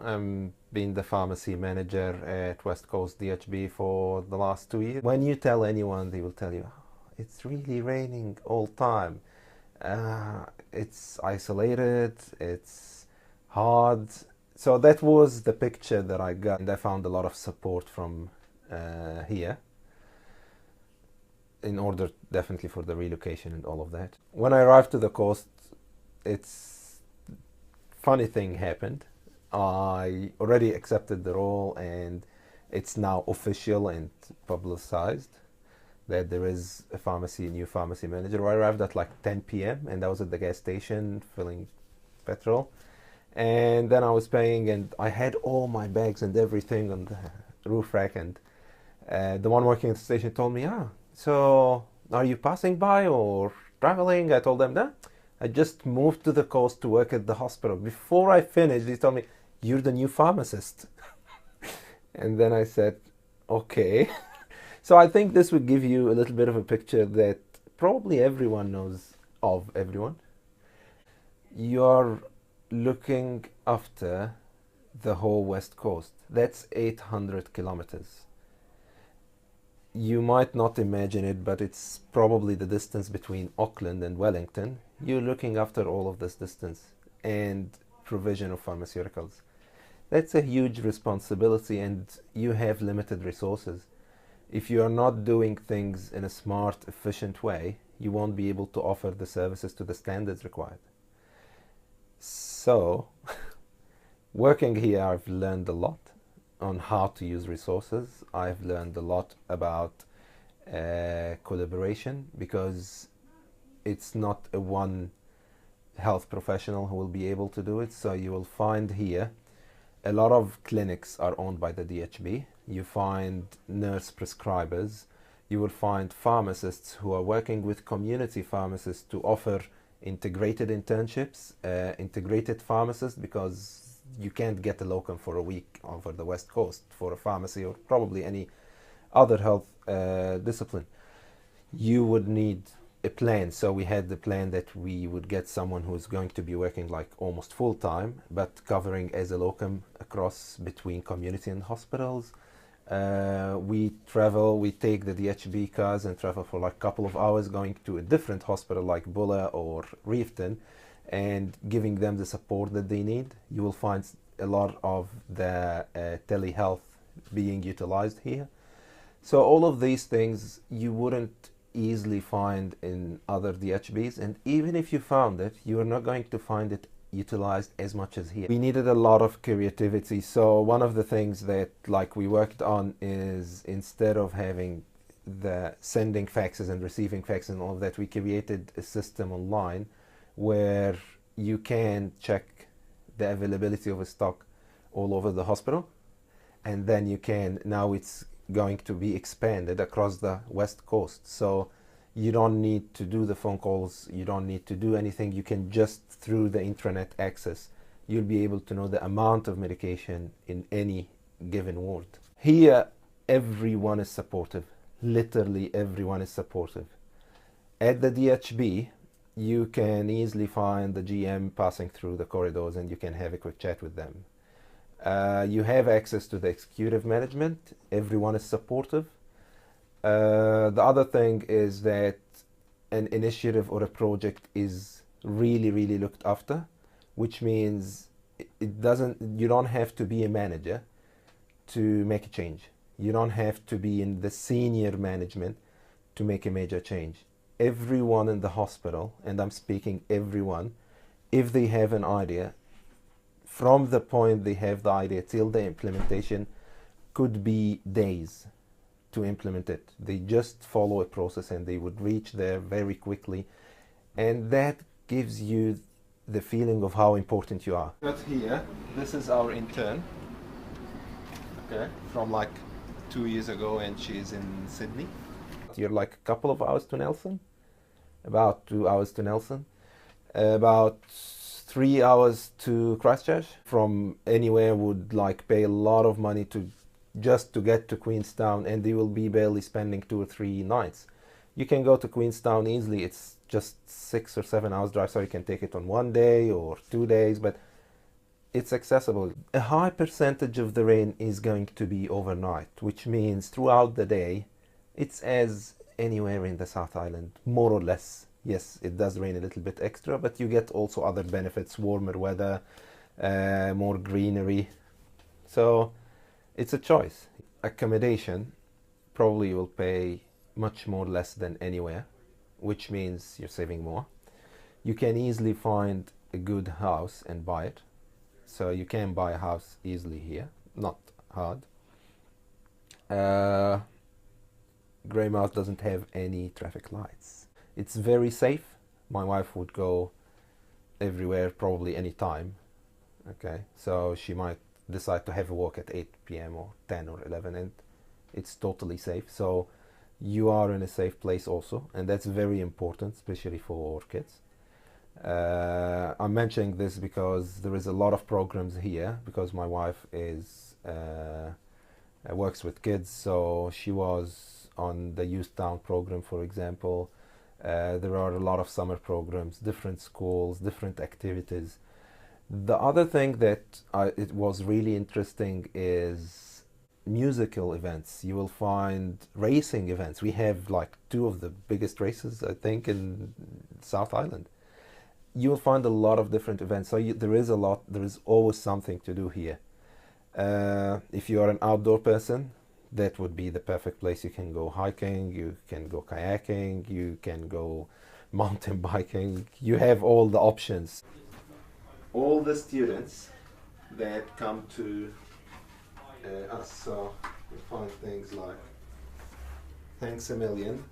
I'm been the pharmacy manager at West Coast DHB for the last 2 years. When you tell anyone, they will tell you, it's really raining all time. It's isolated, it's hard. So that was the picture that I got, and I found a lot of support from here in order definitely for the relocation and all of that. When I arrived to the coast, it's funny thing happened. I already accepted the role, and it's now official and publicized that there is a new pharmacy manager. I arrived at like 10 p.m. and I was at the gas station filling petrol, and then I was paying, and I had all my bags and everything on the roof rack, and the one working at the station told me, so are you passing by or traveling? I told them that I just moved to the coast to work at the hospital. Before I finished, he told me, you're the new pharmacist. And then I said, okay. So I think this would give you a little bit of a picture that probably everyone knows of everyone. You're looking after the whole West Coast. That's 800 kilometers. You might not imagine it, but it's probably the distance between Auckland and Wellington. You're looking after all of this distance and provision of pharmaceuticals. That's a huge responsibility, and you have limited resources. If you are not doing things in a smart, efficient way, you won't be able to offer the services to the standards required. So, working here, I've learned a lot on how to use resources. I've learned a lot about collaboration, because it's not a one health professional who will be able to do it. So you will find here a lot of clinics are owned by the DHB. You find nurse prescribers. You will find pharmacists who are working with community pharmacists to offer integrated internships, integrated pharmacists, because you can't get a locum for a week over the West Coast for a pharmacy or probably any other health discipline. You would need a plan. So we had the plan that we would get someone who's going to be working like almost full time, but covering as a locum across between community and hospitals. We take the DHB cars and travel for like a couple of hours going to a different hospital like Bulla or Reefton, and giving them the support that they need. You will find a lot of the telehealth being utilized here. So all of these things you wouldn't easily find in other DHBs, and even if you found it, you are not going to find it utilized as much as here. We needed a lot of creativity. So one of the things that we worked on is, instead of having the sending faxes and receiving faxes and all of that, we created a system online where you can check the availability of a stock all over the hospital, and then now it's going to be expanded across the West Coast. So you don't need to do the phone calls, you don't need to do anything. You can just, through the intranet access, you'll be able to know the amount of medication in any given ward. Here, everyone is supportive. Literally everyone is supportive. At the DHB, you can easily find the GM passing through the corridors, and you can have a quick chat with them. You have access to the executive management. Everyone is supportive. The other thing is that an initiative or a project is really, really looked after, which means you don't have to be a manager to make a change. You don't have to be in the senior management to make a major change. Everyone in the hospital, and I'm speaking everyone, if they have an idea, from the point they have the idea till the implementation, could be days to implement it. They just follow a process and they would reach there very quickly, and that gives you the feeling of how important you are. But here, this is our intern, okay, from like 2 years ago, and she's in Sydney. You're like a couple of hours to Nelson, about 2 hours to Nelson, about 3 hours to Christchurch. From anywhere would pay a lot of money just to get to Queenstown, and they will be barely spending 2 or 3 nights. You can go to Queenstown easily. It's just 6 or 7 hours drive, so you can take it on 1 day or 2 days, but it's accessible. A high percentage of the rain is going to be overnight, which means throughout the day, it's as anywhere in the South Island, more or less. Yes, it does rain a little bit extra, but you get also other benefits, warmer weather, more greenery. So it's a choice. Accommodation, probably you will pay much more less than anywhere, which means you're saving more. You can easily find a good house and buy it. So you can buy a house easily here, not hard. Greymouth doesn't have any traffic lights. It's very safe. My wife would go everywhere, probably any time. Okay, so she might decide to have a walk at 8 p.m. or 10 or 11, and it's totally safe. So you are in a safe place also, and that's very important, especially for kids. I'm mentioning this because there is a lot of programs here, because my wife is works with kids, so she was on the Youth Town program, for example. There are a lot of summer programs, different schools, different activities. The other thing that it was really interesting is musical events. You will find racing events. We have like 2 of the biggest races, I think, in South Island. You will find a lot of different events. So there is always something to do here. If you are an outdoor person, that would be the perfect place. You can go hiking, you can go kayaking, you can go mountain biking. You have all the options. All the students that come to us, so we find things like thanks a million.